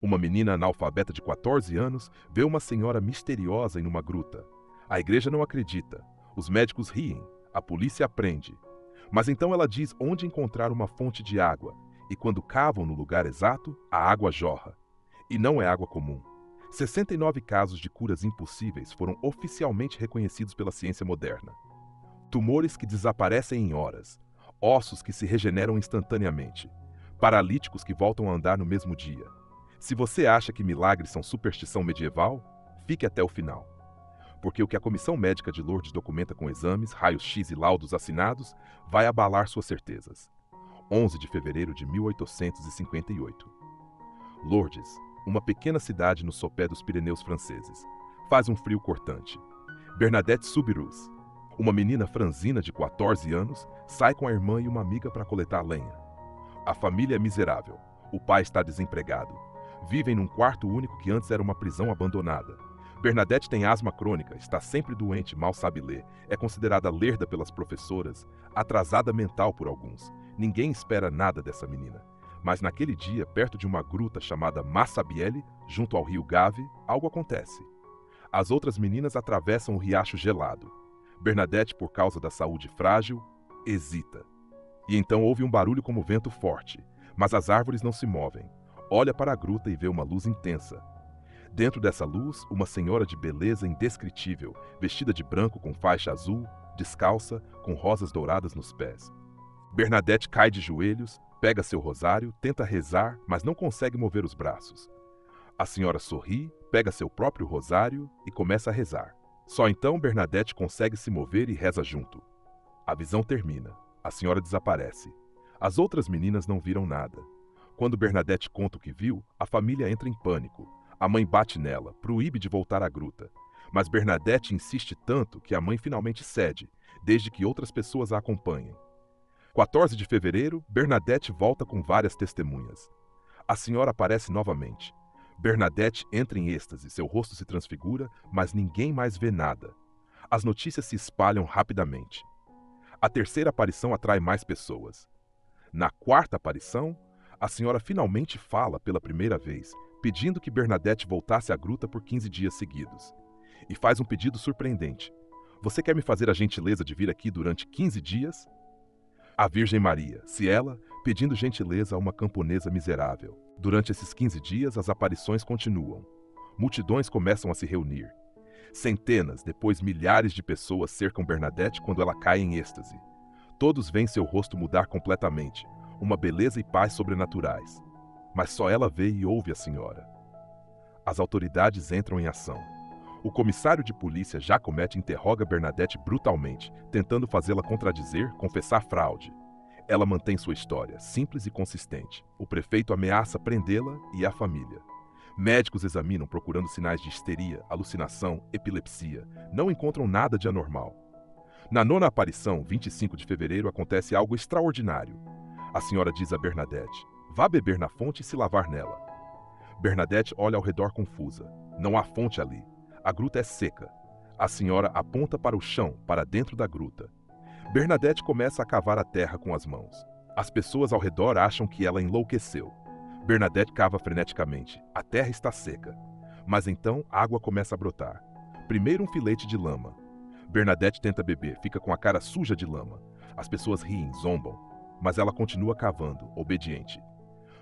Uma menina analfabeta de 14 anos vê uma senhora misteriosa em uma gruta. A igreja não acredita. Os médicos riem. A polícia aprende. Mas então ela diz onde encontrar uma fonte de água, e quando cavam no lugar exato, a água jorra. E não é água comum. 69 casos de curas impossíveis foram oficialmente reconhecidos pela ciência moderna. Tumores que desaparecem em horas, ossos que se regeneram instantaneamente, paralíticos que voltam a andar no mesmo dia. Se você acha que milagres são superstição medieval, fique até o final. Porque o que a Comissão Médica de Lourdes documenta com exames, raios-x e laudos assinados vai abalar suas certezas. 11 de fevereiro de 1858. Lourdes, uma pequena cidade no sopé dos Pirineus franceses. Faz um frio cortante. Bernadette Soubirous, uma menina franzina de 14 anos, sai com a irmã e uma amiga para coletar lenha. A família é miserável. O pai está desempregado. Vivem num quarto único que antes era uma prisão abandonada. Bernadette tem asma crônica, está sempre doente, mal sabe ler, é considerada lerda pelas professoras, atrasada mental por alguns. Ninguém espera nada dessa menina. Mas naquele dia, perto de uma gruta chamada Massabielle, junto ao rio Gave, algo acontece. As outras meninas atravessam o riacho gelado. Bernadette, por causa da saúde frágil, hesita. E então ouve um barulho como vento forte, mas as árvores não se movem. Olha para a gruta e vê uma luz intensa. Dentro dessa luz, uma senhora de beleza indescritível, vestida de branco com faixa azul, descalça, com rosas douradas nos pés. Bernadette cai de joelhos, pega seu rosário, tenta rezar, mas não consegue mover os braços. A senhora sorri, pega seu próprio rosário e começa a rezar. Só então Bernadette consegue se mover e reza junto. A visão termina. A senhora desaparece. As outras meninas não viram nada. Quando Bernadette conta o que viu, a família entra em pânico. A mãe bate nela, proíbe de voltar à gruta. Mas Bernadette insiste tanto que a mãe finalmente cede, desde que outras pessoas a acompanhem. 14 de fevereiro, Bernadette volta com várias testemunhas. A senhora aparece novamente. Bernadette entra em êxtase, seu rosto se transfigura, mas ninguém mais vê nada. As notícias se espalham rapidamente. A terceira aparição atrai mais pessoas. Na quarta aparição, a senhora finalmente fala pela primeira vez, pedindo que Bernadette voltasse à gruta por 15 dias seguidos. E faz um pedido surpreendente. Você quer me fazer a gentileza de vir aqui durante 15 dias? A Virgem Maria, se ela, pedindo gentileza a uma camponesa miserável. Durante esses 15 dias, as aparições continuam. Multidões começam a se reunir. Centenas, depois milhares de pessoas cercam Bernadette quando ela cai em êxtase. Todos veem seu rosto mudar completamente, uma beleza e paz sobrenaturais. Mas só ela vê e ouve a senhora. As autoridades entram em ação. O comissário de polícia Jacomete interroga Bernadette brutalmente, tentando fazê-la contradizer, confessar fraude. Ela mantém sua história, simples e consistente. O prefeito ameaça prendê-la e a família. Médicos examinam procurando sinais de histeria, alucinação, epilepsia. Não encontram nada de anormal. Na nona aparição, 25 de fevereiro, acontece algo extraordinário. A senhora diz a Bernadette: vá beber na fonte e se lavar nela. Bernadette olha ao redor confusa. Não há fonte ali. A gruta é seca. A senhora aponta para o chão, para dentro da gruta. Bernadette começa a cavar a terra com as mãos. As pessoas ao redor acham que ela enlouqueceu. Bernadette cava freneticamente. A terra está seca. Mas então água começa a brotar. Primeiro um filete de lama. Bernadette tenta beber, fica com a cara suja de lama. As pessoas riem, zombam. Mas ela continua cavando, obediente.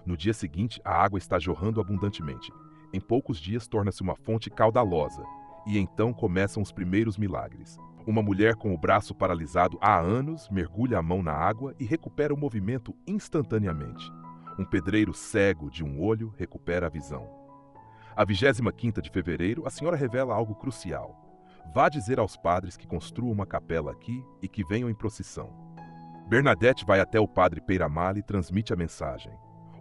No dia seguinte, a água está jorrando abundantemente. Em poucos dias torna-se uma fonte caudalosa. E então começam os primeiros milagres. Uma mulher com o braço paralisado há anos mergulha a mão na água e recupera o movimento instantaneamente. Um pedreiro cego de um olho recupera a visão. A 25ª de fevereiro, a senhora revela algo crucial. Vá dizer aos padres que construam uma capela aqui e que venham em procissão. Bernadette vai até o padre Peyramale e transmite a mensagem.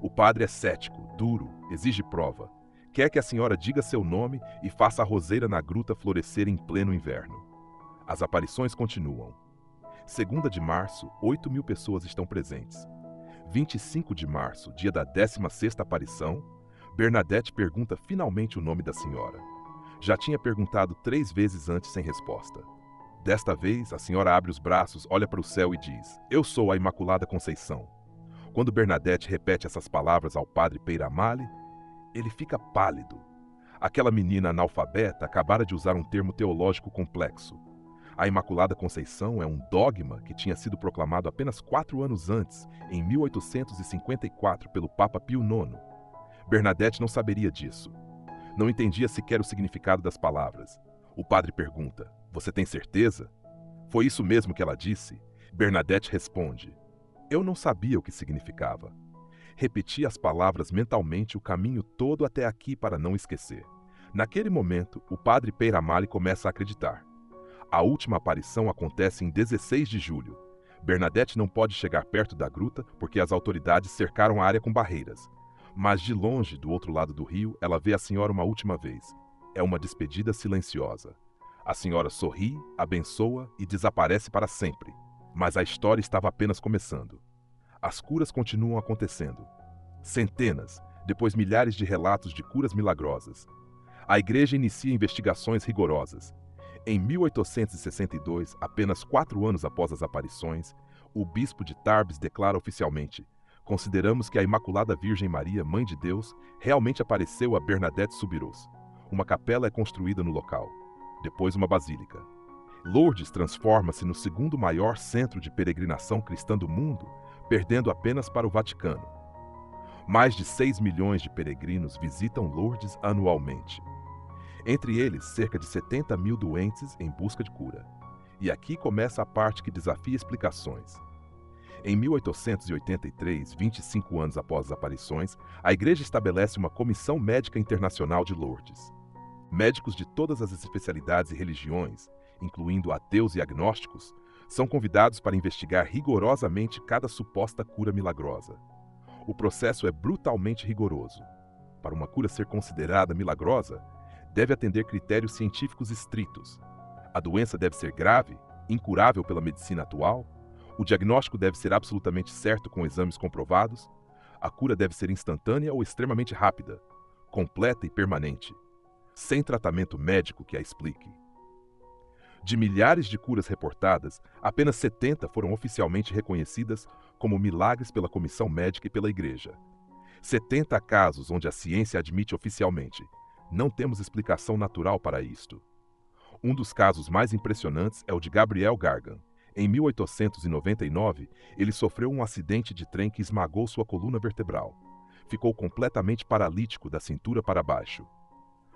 O padre é cético, duro, exige prova. Quer que a senhora diga seu nome e faça a roseira na gruta florescer em pleno inverno. As aparições continuam. 2ª de março, 8.000 pessoas estão presentes. 25 de março, dia da 16ª aparição, Bernadette pergunta finalmente o nome da senhora. Já tinha perguntado 3 vezes antes sem resposta. Desta vez, a senhora abre os braços, olha para o céu e diz: eu sou a Imaculada Conceição. Quando Bernadette repete essas palavras ao padre Peyramale, Ele fica pálido. Aquela menina analfabeta acabara de usar um termo teológico complexo. A Imaculada Conceição é um dogma que tinha sido proclamado apenas 4 anos antes, em 1854, pelo Papa Pio IX. Bernadette não saberia disso. Não entendia sequer o significado das palavras. O padre pergunta: "Você tem certeza?" "Foi isso mesmo que ela disse?" Bernadette responde: "Eu não sabia o que significava." Repetia as palavras mentalmente o caminho todo até aqui para não esquecer. Naquele momento, o padre Peyramale começa a acreditar. A última aparição acontece em 16 de julho. Bernadette não pode chegar perto da gruta porque as autoridades cercaram a área com barreiras. Mas de longe, do outro lado do rio, ela vê a senhora uma última vez. É uma despedida silenciosa. A senhora sorri, abençoa e desaparece para sempre. Mas a história estava apenas começando. As curas continuam acontecendo. Centenas, depois milhares de relatos de curas milagrosas. A igreja inicia investigações rigorosas. Em 1862, apenas 4 anos após as aparições, o bispo de Tarbes declara oficialmente: "Consideramos que a Imaculada Virgem Maria, Mãe de Deus, realmente apareceu a Bernadette Soubirous." Uma capela é construída no local. Depois uma basílica. Lourdes transforma-se no segundo maior centro de peregrinação cristã do mundo, perdendo apenas para o Vaticano. Mais de 6 milhões de peregrinos visitam Lourdes anualmente. Entre eles, cerca de 70 mil doentes em busca de cura. E aqui começa a parte que desafia explicações. Em 1883, 25 anos após as aparições, a Igreja estabelece uma Comissão Médica Internacional de Lourdes. Médicos de todas as especialidades e religiões, incluindo ateus e agnósticos, são convidados para investigar rigorosamente cada suposta cura milagrosa. O processo é brutalmente rigoroso. Para uma cura ser considerada milagrosa, deve atender critérios científicos estritos. A doença deve ser grave, incurável pela medicina atual, o diagnóstico deve ser absolutamente certo com exames comprovados, a cura deve ser instantânea ou extremamente rápida, completa e permanente, sem tratamento médico que a explique. De milhares de curas reportadas, apenas 70 foram oficialmente reconhecidas como milagres pela Comissão Médica e pela Igreja. 70 casos onde a ciência admite oficialmente: "Não temos explicação natural para isto." Um dos casos mais impressionantes é o de Gabriel Gargan. Em 1899, ele sofreu um acidente de trem que esmagou sua coluna vertebral. Ficou completamente paralítico da cintura para baixo.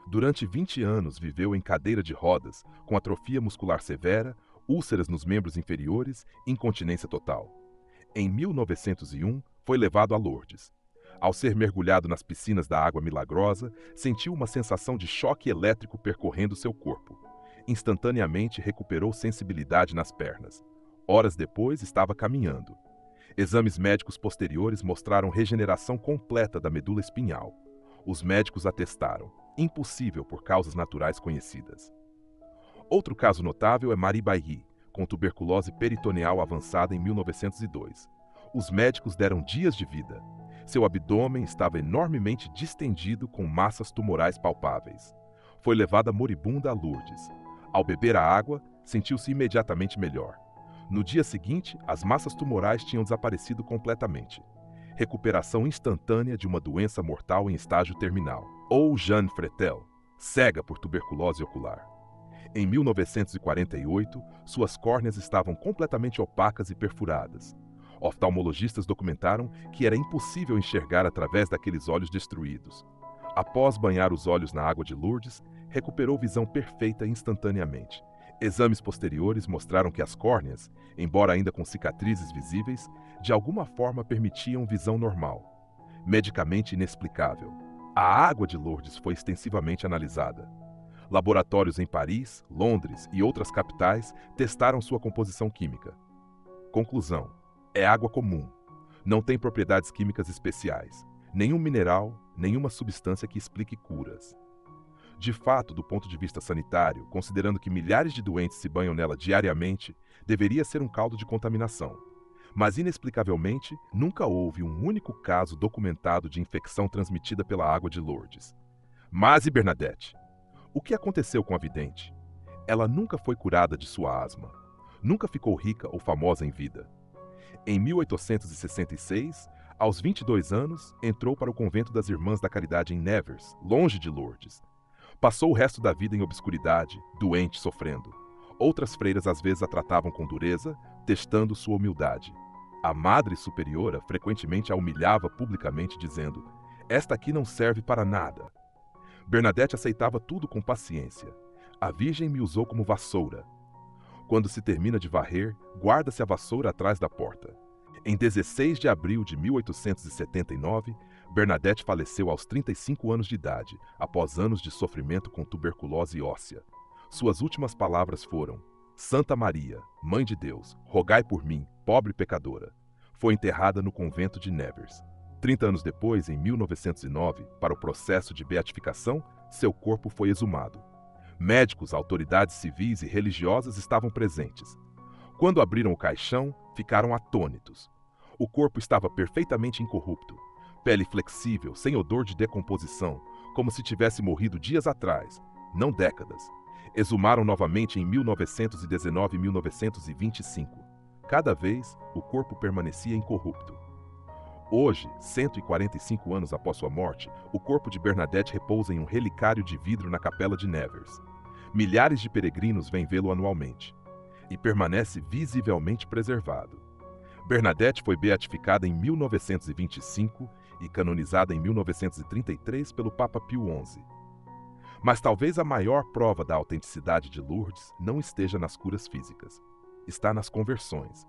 Durante 20 anos viveu em cadeira de rodas, com atrofia muscular severa, úlceras nos membros inferiores e incontinência total. Em 1901, foi levado a Lourdes. Ao ser mergulhado nas piscinas da água milagrosa, sentiu uma sensação de choque elétrico percorrendo seu corpo. Instantaneamente recuperou sensibilidade nas pernas. Horas depois, estava caminhando. Exames médicos posteriores mostraram regeneração completa da medula espinhal. Os médicos atestaram: impossível por causas naturais conhecidas. Outro caso notável é Marie Bailly, com tuberculose peritoneal avançada em 1902. Os médicos deram dias de vida. Seu abdômen estava enormemente distendido com massas tumorais palpáveis. Foi levada moribunda a Lourdes. Ao beber a água, sentiu-se imediatamente melhor. No dia seguinte, as massas tumorais tinham desaparecido completamente. Recuperação instantânea de uma doença mortal em estágio terminal. Ou Jeanne Fretel, cega por tuberculose ocular. Em 1948, suas córneas estavam completamente opacas e perfuradas. Oftalmologistas documentaram que era impossível enxergar através daqueles olhos destruídos. Após banhar os olhos na água de Lourdes, recuperou visão perfeita instantaneamente. Exames posteriores mostraram que as córneas, embora ainda com cicatrizes visíveis, de alguma forma permitiam visão normal. Medicamente inexplicável. A água de Lourdes foi extensivamente analisada. Laboratórios em Paris, Londres e outras capitais testaram sua composição química. Conclusão: é água comum. Não tem propriedades químicas especiais. Nenhum mineral, nenhuma substância que explique curas. De fato, do ponto de vista sanitário, considerando que milhares de doentes se banham nela diariamente, deveria ser um caldo de contaminação. Mas, inexplicavelmente, nunca houve um único caso documentado de infecção transmitida pela água de Lourdes. Mas e Bernadette? O que aconteceu com a vidente? Ela nunca foi curada de sua asma. Nunca ficou rica ou famosa em vida. Em 1866, Aos 22 anos, entrou para o convento das Irmãs da Caridade em Nevers, longe de Lourdes. Passou o resto da vida em obscuridade, doente, sofrendo. Outras freiras às vezes a tratavam com dureza, testando sua humildade. A Madre Superiora frequentemente a humilhava publicamente, dizendo: "Esta aqui não serve para nada." Bernadette aceitava tudo com paciência. "A Virgem me usou como vassoura." Quando se termina de varrer, guarda-se a vassoura atrás da porta. Em 16 de abril de 1879, Bernadette faleceu aos 35 anos de idade, após anos de sofrimento com tuberculose óssea. Suas últimas palavras foram: "Santa Maria, Mãe de Deus, rogai por mim, pobre pecadora." Foi enterrada no convento de Nevers. 30 anos depois, em 1909, para o processo de beatificação, seu corpo foi exumado. Médicos, autoridades civis e religiosas estavam presentes. Quando abriram o caixão, ficaram atônitos. O corpo estava perfeitamente incorrupto, pele flexível, sem odor de decomposição, como se tivesse morrido dias atrás, não décadas. Exumaram novamente em 1919 e 1925. Cada vez, o corpo permanecia incorrupto. Hoje, 145 anos após sua morte, o corpo de Bernadette repousa em um relicário de vidro na capela de Nevers. Milhares de peregrinos vêm vê-lo anualmente. E permanece visivelmente preservado. Bernadette foi beatificada em 1925 e canonizada em 1933 pelo Papa Pio XI. Mas talvez a maior prova da autenticidade de Lourdes não esteja nas curas físicas. Está nas conversões.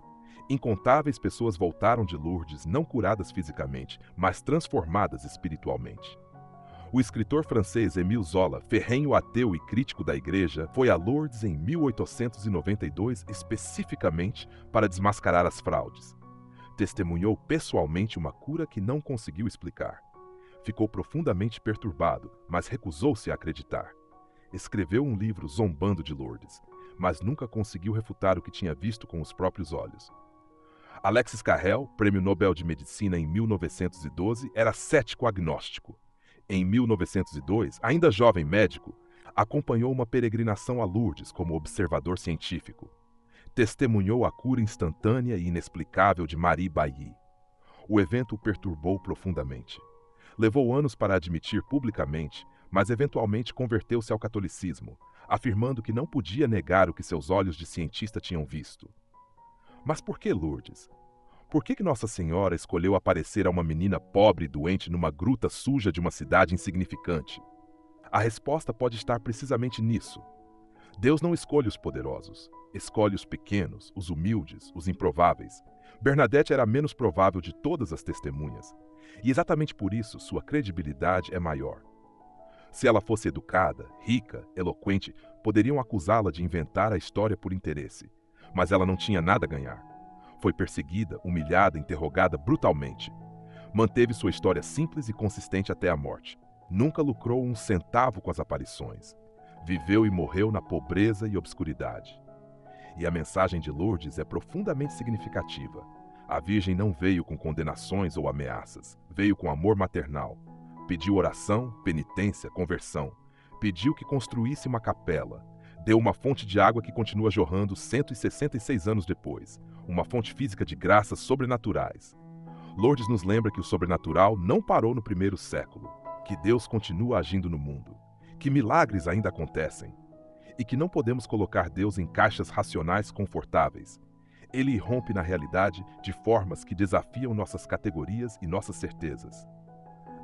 Incontáveis pessoas voltaram de Lourdes não curadas fisicamente, mas transformadas espiritualmente. O escritor francês Émile Zola, ferrenho ateu e crítico da Igreja, foi a Lourdes em 1892 especificamente para desmascarar as fraudes. Testemunhou pessoalmente uma cura que não conseguiu explicar. Ficou profundamente perturbado, mas recusou-se a acreditar. Escreveu um livro zombando de Lourdes, mas nunca conseguiu refutar o que tinha visto com os próprios olhos. Alexis Carrel, Prêmio Nobel de Medicina em 1912, era cético agnóstico. Em 1902, ainda jovem médico, acompanhou uma peregrinação a Lourdes como observador científico. Testemunhou a cura instantânea e inexplicável de Marie Bailly. O evento o perturbou profundamente. Levou anos para admitir publicamente, mas eventualmente converteu-se ao catolicismo, afirmando que não podia negar o que seus olhos de cientista tinham visto. Mas por que Lourdes? Por que Nossa Senhora escolheu aparecer a uma menina pobre e doente numa gruta suja de uma cidade insignificante? A resposta pode estar precisamente nisso. Deus não escolhe os poderosos, escolhe os pequenos, os humildes, os improváveis. Bernadette era a menos provável de todas as testemunhas, e exatamente por isso sua credibilidade é maior. Se ela fosse educada, rica, eloquente, poderiam acusá-la de inventar a história por interesse, mas ela não tinha nada a ganhar. Foi perseguida, humilhada, interrogada brutalmente. Manteve sua história simples e consistente até a morte. Nunca lucrou um centavo com as aparições. Viveu e morreu na pobreza e obscuridade. E a mensagem de Lourdes é profundamente significativa. A Virgem não veio com condenações ou ameaças, veio com amor maternal. Pediu oração, penitência, conversão. Pediu que construísse uma capela. Deu uma fonte de água que continua jorrando 166 anos depois. Uma fonte física de graças sobrenaturais. Lourdes nos lembra que o sobrenatural não parou no primeiro século, que Deus continua agindo no mundo, que milagres ainda acontecem, e que não podemos colocar Deus em caixas racionais confortáveis. Ele irrompe na realidade de formas que desafiam nossas categorias e nossas certezas.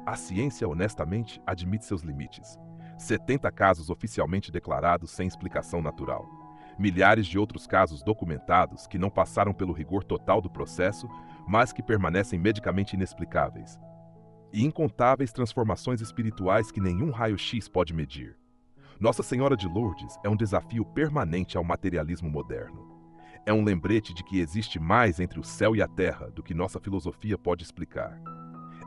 A ciência, honestamente, admite seus limites. 70 casos oficialmente declarados sem explicação natural. Milhares de outros casos documentados que não passaram pelo rigor total do processo, mas que permanecem medicamente inexplicáveis. E incontáveis transformações espirituais que nenhum raio-x pode medir. Nossa Senhora de Lourdes é um desafio permanente ao materialismo moderno. É um lembrete de que existe mais entre o céu e a terra do que nossa filosofia pode explicar.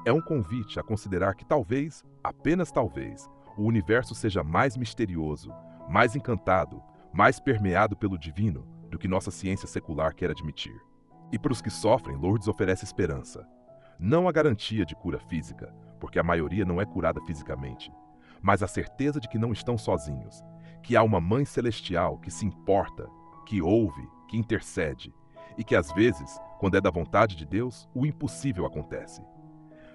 É um convite a considerar que talvez, apenas talvez, o universo seja mais misterioso, mais encantado, mais permeado pelo divino do que nossa ciência secular quer admitir. E para os que sofrem, Lourdes oferece esperança. Não a garantia de cura física, porque a maioria não é curada fisicamente, mas a certeza de que não estão sozinhos, que há uma Mãe Celestial que se importa, que ouve, que intercede, e que às vezes Quando é da vontade de Deus, o impossível acontece.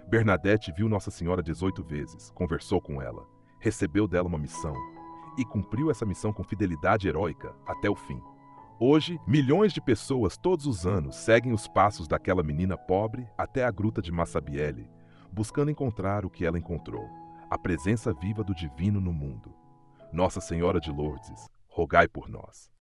Bernadette viu Nossa Senhora 18 vezes, conversou com ela, recebeu dela uma missão e cumpriu essa missão com fidelidade heróica até o fim. Hoje, milhões de pessoas todos os anos seguem os passos daquela menina pobre até a gruta de Massabielle, buscando encontrar o que ela encontrou, a presença viva do divino no mundo. Nossa Senhora de Lourdes, rogai por nós.